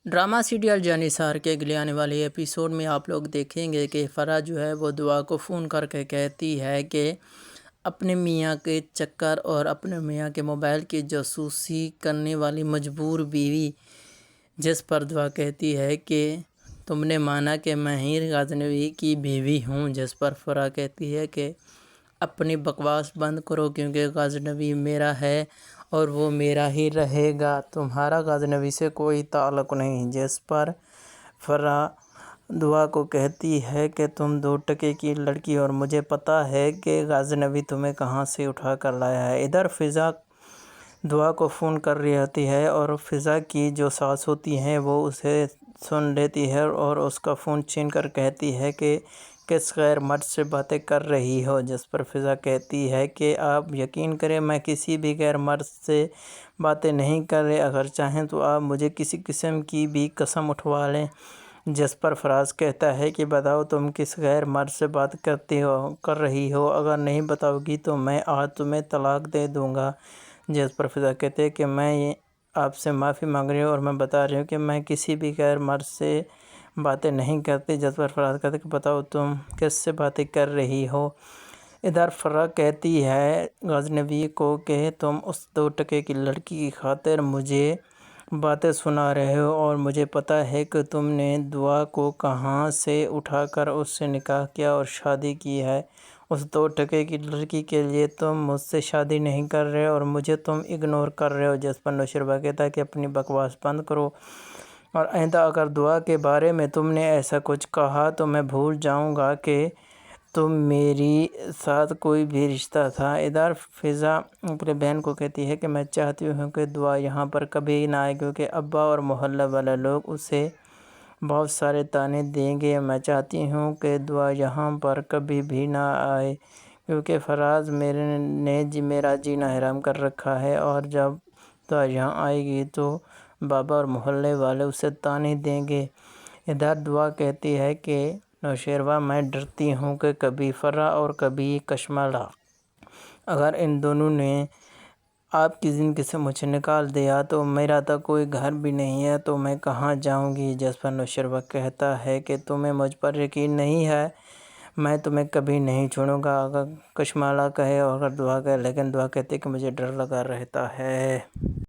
Drama serial جانثار کے اگلے آنے والے ایپیسوڈ میں آپ لوگ دیکھیں گے کہ فرح جو ہے وہ دعا کو فون کر کے کہتی ہے کہ اپنے میاں کے چکر اور اپنے میاں کے موبائل کی جاسوسی کرنے والی مجبور بیوی، جس پر دعا کہتی ہے کہ تم نے مانا کہ میں ہی غازنوی کی بیوی ہوں، جس پر فرح کہتی ہے کہ اپنی بکواس بند کرو کیونکہ غازنوی میرا ہے اور وہ میرا ہی رہے گا، تمہارا غازنوی سے کوئی تعلق نہیں، جس پر فرح دعا کو کہتی ہے کہ تم 2 ٹکے کی لڑکی اور مجھے پتہ ہے کہ غازنوی تمہیں کہاں سے اٹھا کر لایا ہے۔ ادھر فضا دعا کو فون کر رہی ہوتی ہے اور فضا کی جو ساس ہوتی ہیں وہ اسے سن لیتی ہے اور اس کا فون چھین کر کہتی ہے کہ کس غیر مرد سے باتیں کر رہی ہو، جس پر فضا کہتی ہے کہ آپ یقین کریں میں کسی بھی غیر مرد سے باتیں نہیں کر رہی، اگر چاہیں تو آپ مجھے کسی قسم کی بھی قسم اٹھوا لیں، جس پر فراز کہتا ہے کہ بتاؤ تم کس غیر مرد سے بات کر رہی ہو، اگر نہیں بتاؤ گی تو میں آج تمہیں طلاق دے دوں گا، جس پر فضا کہتے ہیں کہ میں آپ سے معافی مانگ رہی ہوں اور میں بتا رہی ہوں کہ میں کسی بھی غیر مرد سے باتیں نہیں کرتی، جس پر فراز کہتے ہیں کہ بتاؤ تم کس سے باتیں کر رہی ہو۔ ادھر فرح کہتی ہے غازنوی کو کہ تم اس 2 ٹکے کی لڑکی کی خاطر مجھے باتیں سنا رہے ہو اور مجھے پتہ ہے کہ تم نے دعا کو کہاں سے اٹھا کر اس سے نکاح کیا اور شادی کی ہے، اس 2 ٹکے کی لڑکی کے لیے تم مجھ سے شادی نہیں کر رہے اور مجھے تم اگنور کر رہے ہو، جس پر نوشربہ کہتا ہے کہ اپنی بکواس بند کرو اور آئندہ اگر دعا کے بارے میں تم نے ایسا کچھ کہا تو میں بھول جاؤں گا کہ تم میری ساتھ کوئی بھی رشتہ تھا۔ ادھر فضا اپنے بہن کو کہتی ہے کہ میں چاہتی ہوں کہ دعا یہاں پر کبھی نہ آئے کیونکہ ابا اور محلہ والے لوگ اسے بہت سارے طعنے دیں گے، میں چاہتی ہوں کہ دعا یہاں پر کبھی بھی نہ آئے کیونکہ فراز نے میرا جینا حرام کر رکھا ہے اور جب دعا یہاں آئے گی تو بابا اور محلے والے اسے طعنے دیں گے۔ ادھر دعا کہتی ہے کہ نوشیروہ میں ڈرتی ہوں کہ کبھی فرح اور کبھی کشمالہ اگر ان دونوں نے آپ کی زندگی سے مجھے نکال دیا تو میرا تو کوئی گھر بھی نہیں ہے تو میں کہاں جاؤں گی، جس پر نوشیروہ کہتا ہے کہ تمہیں مجھ پر یقین نہیں ہے، میں تمہیں کبھی نہیں چھوڑوں گا اگر کشمالہ کہے اور اگر دعا کہے، لیکن دعا کہتی ہے کہ مجھے ڈر لگا رہتا ہے۔